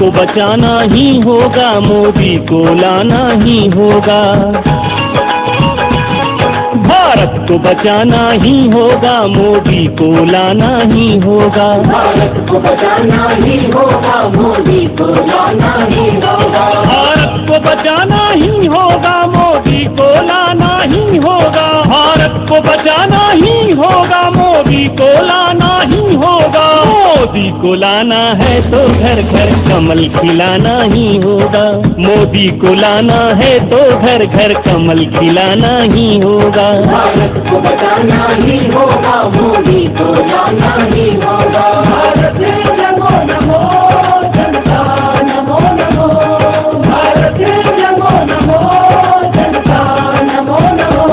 को बचाना ही होगा, मोदी को लाना ही होगा। भारत को बचाना ही होगा, मोदी को लाना ही होगा। भारत को बचाना ही होगा, मोदी को लाना ही होगा। भारत को बचाना ही होगा, मोदी को लाना ही होगा। भारत को बचाना ही होगा, मोदी को लाना ही होगा। मोदी को लाना है तो घर घर कमल खिलाना ही होगा। मोदी को लाना है तो घर घर कमल खिलाना ही होगा। भारत को बचाना ही होगा, मोदी को लाना ही होगा। भारत नमो नमो, जनता नमो नमो। भारत नमो नमो, जनता नमो नमो।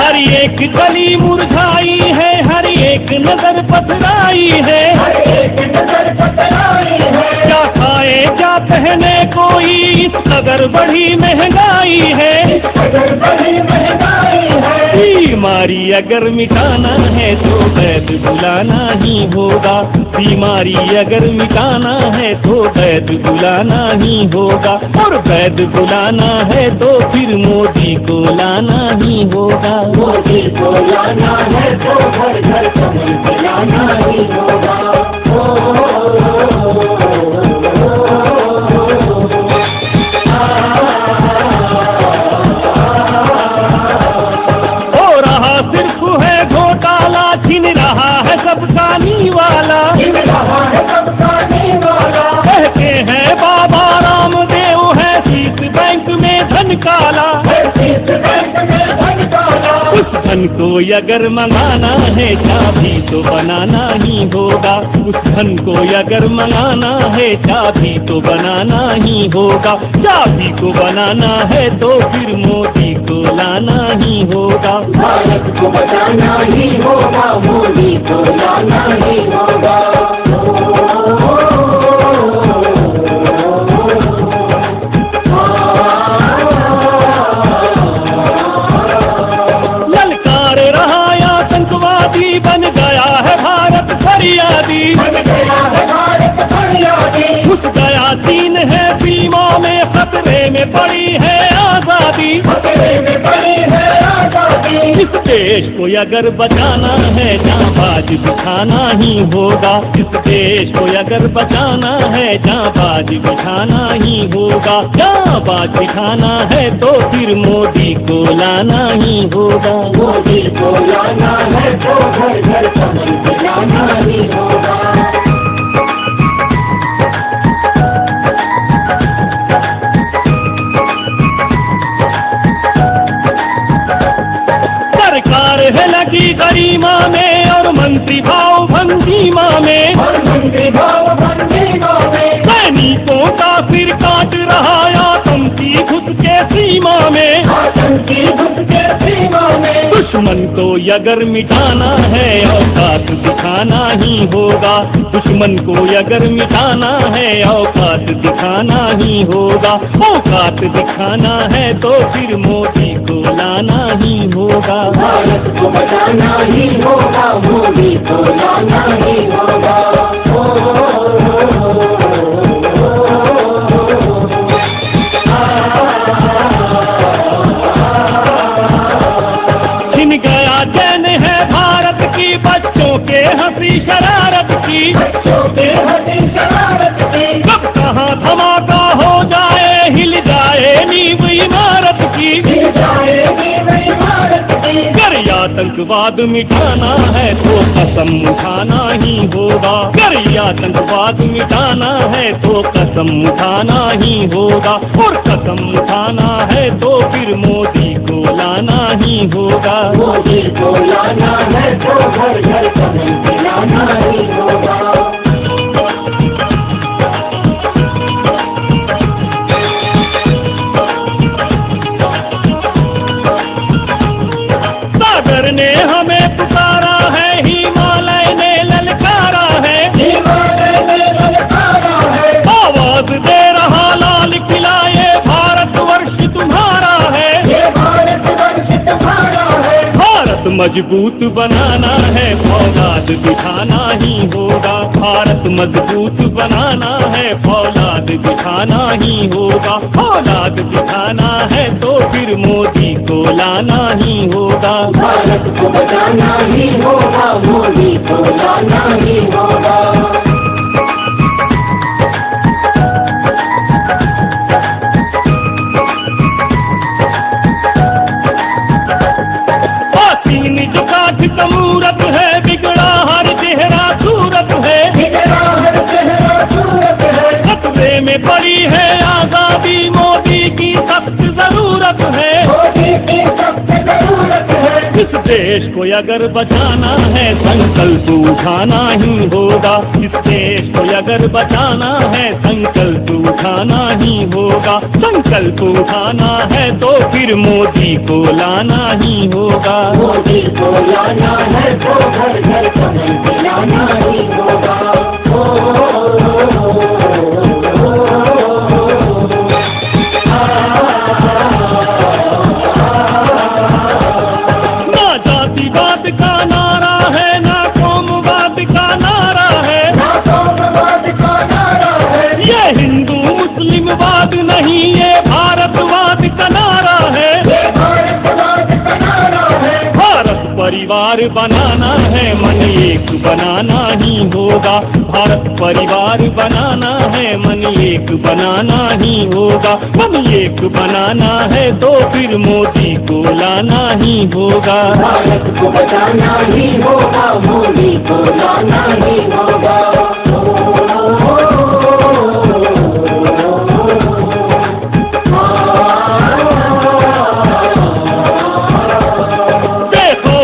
हर एक कली मुरझाई है, हर एक नजर पथराई है। हर एक नजर पथराई है। क्या खाए क्या पहने कोई, इस कदर बड़ी महंगाई है। अगर बड़ी महंगाई है। बीमारी अगर मिटाना है तो वैद्य बुलाना ही होगा। बीमारी अगर मिटाना है तो वैद्य बुलाना ही होगा। और वैद्य बुलाना है तो फिर मोदी को लाना ही होगा। मोदी को लाना है तो घर घर कमल खिलाना ही होगा। हो रहा सिर्फ है घोटाला, छिन रहा है सबका नीवाला। गिन रहा है सबका नीवाला। कहते हैं बाबा रामदेव है शीश बैंक में धन काला। इस बैंक में धन काला। उस धन को अगर मंगाना है चाबी तो बनाना ही होगा। उस धन को अगर मंगाना है चाबी तो बनाना ही होगा। चाबी को बनाना है तो फिर मोदी को लाना ही होगा। भारत को बचाना ही होगा, मोदी को लाना ही होगा। ललकार रहा आतंकवादी, बन गया है भारत फरियादी। बन गया है भारत फरियादी। घुस गया चीन है सीमा में, खतरे में पड़ी है आजादी। खतरे में पड़ी है आजादी। इस देश को अगर बचाना है जांबाज दिखाना ही होगा। इस देश को अगर बचाना है जांबाज दिखाना ही होगा। जांबाज दिखाना है तो फिर मोदी को लाना ही होगा। मोदी को लाना है तो घर घर कमल खिलाना ही होगा। सरकार है लगी गरिमा में और मंत्री भाव भंगीमा में। और मंत्री भाव भंगीमा में। सैनिकों का सिर काट रहा आतंकी घुस के सीमा में। आतंकी घुस के सीमा में। दुश्मन को अगर मिटाना है औकात दिखाना ही होगा। दुश्मन को अगर मिटाना है औकात दिखाना ही होगा। औकात दिखाना है तो फिर मोदी को लाना ही होगा। भारत को बचाना ही होगा, मोदी को लाना ही होगा। छिन गया चैन है भारत की, बच्चों के हंसी शरारत की। बच्चों के हंसी शरारत की। कब कहाँ धमाका हो जाए, हिल जाए नींव इमारत की। गिर जाएगी नई भारत की। कर आतंकवाद मिटाना है तो कसम उठाना ही होगा। कर आतंकवाद मिटाना है तो कसम उठाना ही होगा। और कसम उठाना है तो फिर मोदी को लाना ही होगा। मोदी को लाना है तो घर घर कमल खिलाना ही होगा। सागर ने हमें पुकारा है, हिमालय ने ललकारा है। हिमालय ने ललकारा है। आवाज दे रहा लाल किला, ये भारतवर्ष तुम्हारा है। ये भारत मजबूत बनाना है, फौलाद दिखाना ही होगा। भारत मजबूत बनाना है, फौलाद दिखाना ही होगा। फौलाद दिखाना है तो फिर मोदी को लाना ही होगा। भारत को बचाना ही होगा, मोदी को लाना ही होगा। सीन जो काठ का मूरत है, बिगड़ा हर चेहरा सूरत है। बिगड़ा हर चेहरा सूरत है। खतरे में पड़ी है आजादी, मोदी की सख्त जरूरत है। मोदी की सख्त जरूरत है। इस देश को अगर बचाना है, संकल्प उठाना ही होगा। इस देश को अगर बचाना है, संकल्प उठाना ही होगा। संकल्प उठाना है तो फिर मोदी को लाना ही होगा। मोदी को लाना है तो घर घर कमल दिलाना ही होगा। ना जातिवाद का नारा है, ना कौमवाद का नारा है। ना कौमवाद का नारा है। ये हिंदू मुस्लिमवाद नहीं, ये भारतवाद का नारा है। ये भारतवाद का नारा है। भारत परिवार बनाना है, मन एक बनाना ही होगा। भारत परिवार बनाना है, मन एक बनाना ही होगा। मन एक बनाना है तो फिर मोदी को लाना ही होगा। भारत को बचाना ही होगा, मोदी को लाना ही होगा।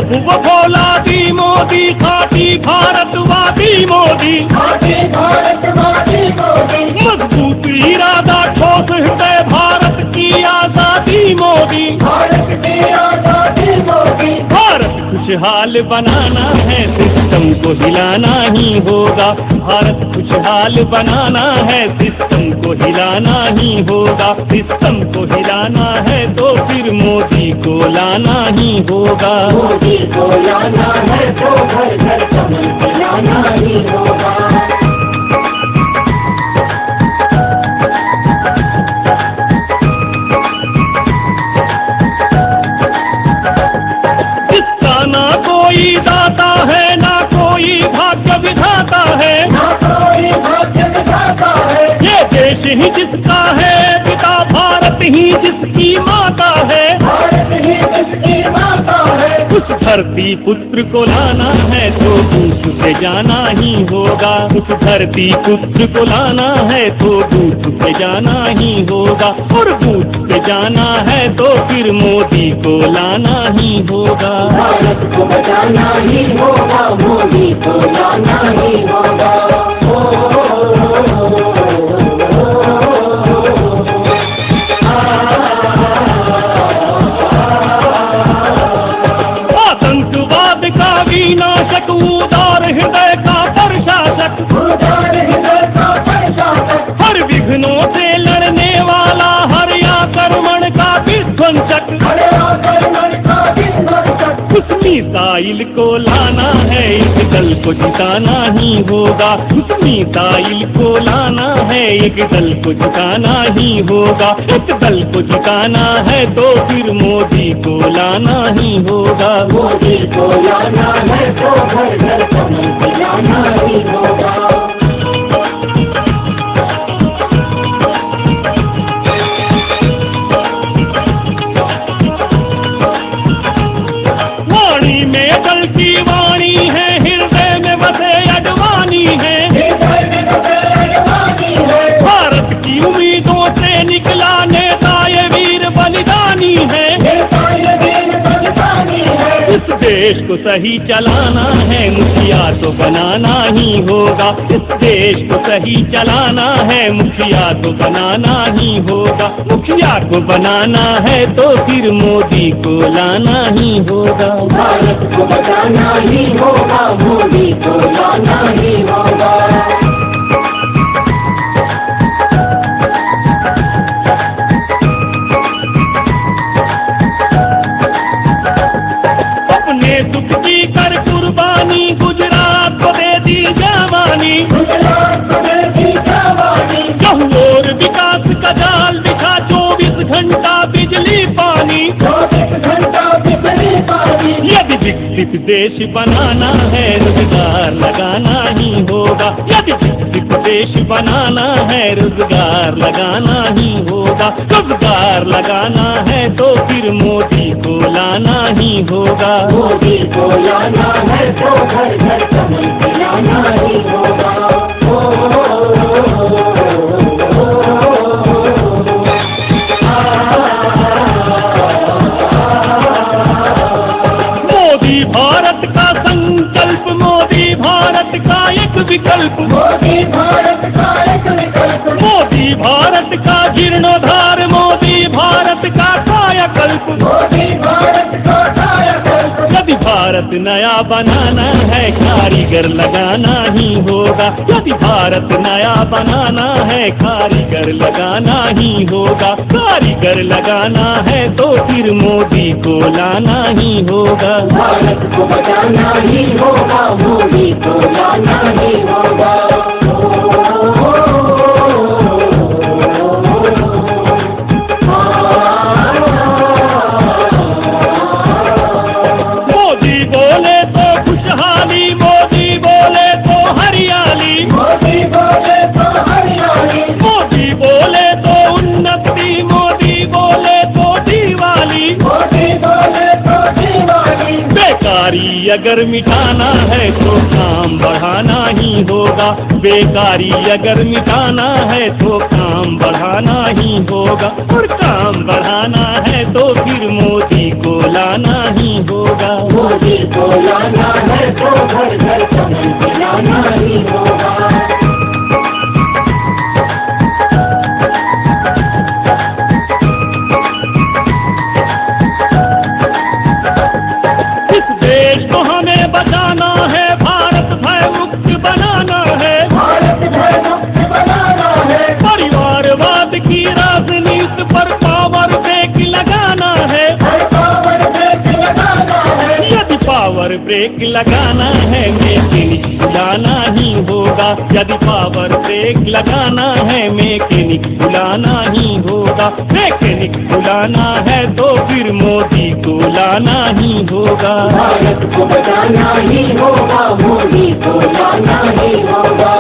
वो फौलादी मोदी, खाटी भारतवादी मोदी। खाटी भारतवादी मोदी। मजबूत इरादा, ठोस हृदय, भारत की आजादी मोदी। भारत की आजादी मोदी। भारत खुशहाल बनाना है, सिस्टम को हिलाना ही होगा। भारत खुशहाल बनाना है, सिस्टम को हिलाना ही होगा। सिस्टम को हिलाना है तो फिर मोदी को लाना ही होगा। मोदी को लाना है तो घर घर कमल दिलाना ही होगा। जिसका ना कोई दाता है, ना कोई भाग्य विधाता है। ना कोई भाग्य विधाता है। ये देश ही जिसका है पिता, भारत ही जिसकी माता है। भारत ही जिसकी माता है। उस धरती पुत्र को लाना है तो दूत पे जाना ही होगा। उस धरती पुत्र को लाना है तो दूत पे जाना ही होगा। और दूत पे जाना है तो फिर मोदी को लाना ही होगा। भारत को बचाना ही होगा, मोदी को लाना ही होगा। आतंकवाद का विनाशक, उदार हृदय का प्रशासक। उदार हृदय का प्रशासक। हर विघ्नों से लड़ने वाला, हर आक्रमण का विध्वंसक। खड़े आकर मन का विध्वंसक। उस मिसाइल को लाना है, इस दल को जिताना ही होगा। उस मिसाइल को लाना है, एक दल को जिताना ही होगा। इस दल को जिताना है तो फिर मोदी को लाना ही होगा। मोदी को लाना है तो घर घर कमल दिलाना ही होगा। वाणी में अटल की वाणी है, हृदय में बसे अडवाणी है। हृदय में बसे अडवाणी है। भारत की उम्मीदों से निकला नेता, ये वीर बलिदानी है। नेता ये वीर बलिदानी है। इस देश को सही चलाना है, मुखिया तो बनाना ही होगा। इस देश को सही चलाना है, मुखिया तो बनाना ही होगा। मुखिया को बनाना है तो फिर मोदी को लाना ही होगा। भारत को बचाना ही होगा, मोदी को लाना ही होगा। यदि विकसित देश बनाना है रोजगार लगाना ही होगा। यदि विकसित देश बनाना है रोजगार लगाना ही होगा। रोजगार लगाना है तो फिर मोदी को लाना ही होगा। मोदी को लाना है तो घर घर कमल खिलाना ही होगा। मोदी भारत का संकल्प, मोदी भारत का एक विकल्प, मोदी भारत का एक विकल्प, मोदी भारत का जीर्णोद्धार, मोदी भारत का कायाकल्प। मोदी भारत का कायाकल्प। यदि भारत नया बनाना है कारीगर लगाना ही होगा। यदि भारत नया बनाना है कारीगर लगाना ही होगा। कारीगर लगाना है तो फिर मोदी को लाना ही होगा। भारत को बचाना ही होगा, मोदी को लाना ही होगा। मोदी बोले तो खुशहाली, मोदी बोले तो हरियाली, मोदी बोले तो हरियाली, मोदी बोले तो उन्नति, मोदी बोले तो दिवाली। मोदी बोले तो दिवाली। बेकारी अगर मिटाना है तो काम बढ़ाना ही होगा। बेकारी अगर मिटाना है तो काम बढ़ाना ही होगा। और काम बढ़ाना है तो फिर मोदी को लाना ही होगा। मोदी को लाना है तो घर घर कमल खिलाना ही होगा। इस देश को हमें बचाना है, भारत भय मुक्त बनाना है। भारत भय मुक्त बनाना है। परिवारवाद की राजनीति पर पावर ब्रेक लगाना है। हर पावर ब्रेक लगाना है। यदि पावर ब्रेक लगाना है मैकेनिक बुलाना ही होगा। यदि पावर ब्रेक लगाना है मैकेनिक बुलाना ही होगा। मैकेनिक बुलाना है तो फिर मोदी को लाना ही होगा। भारत को बचाना ही होगा, मोदी को लाना ही होगा।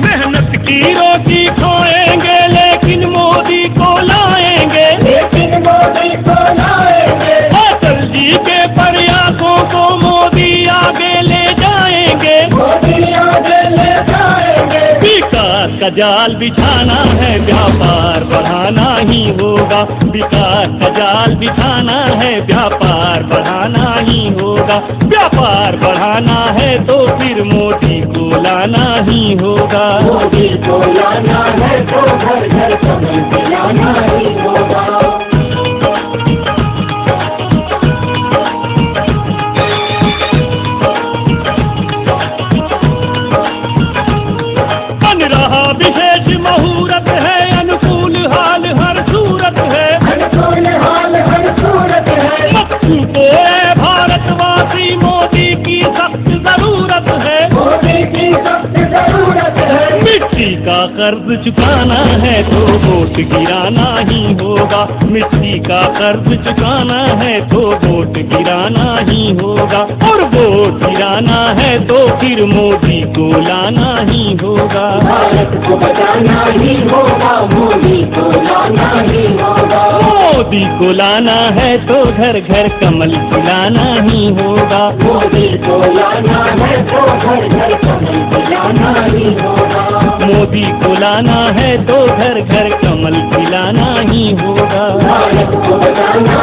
मेहनत की रोटी खाएंगे लेकिन मोदी को लाएंगे। लेकिन मोदी को लाएंगे। अटल जी के प्रयासों को मोदी आगे ले जाएंगे। मोदी आगे ले जाएंगे। विकास का जाल बिछाना है, व्यापार बढ़ाना ही होगा। विकास का जाल बिछाना है, व्यापार बढ़ाना ही होगा। व्यापार बढ़ाना है तो फिर मोदी को लाना ही होगा। मोदी को लाना है तो घर घर कमल खिलाना ही होगा। बन रहा विशेष मुहूर्त है, अनुकूल हाल हर सूरत है। अनुकूल हाल हर सूरत है। मक्खू को है भारतवासी, मोदी की सख्त जरूरत है। मोदी की सख्त जरूरत है। मिट्टी का कर्ज चुकाना है तो वोट गिराना ही होगा। मिट्टी का कर्ज चुकाना है तो वोट गिराना ही होगा। और वोट गिराना है तो फिर मोदी को लाना ही होगा। भारत को बचाना ही होगा, मोदी को लाना ही होगा। मोदी को लाना है तो घर घर कमल खिलाना ही होगा। मोदी को लाना है तो घर घर कमल खिलाना ही होगा। मोदी को लाना है तो घर घर कमल खिलाना ही होगा। भारत को बचाना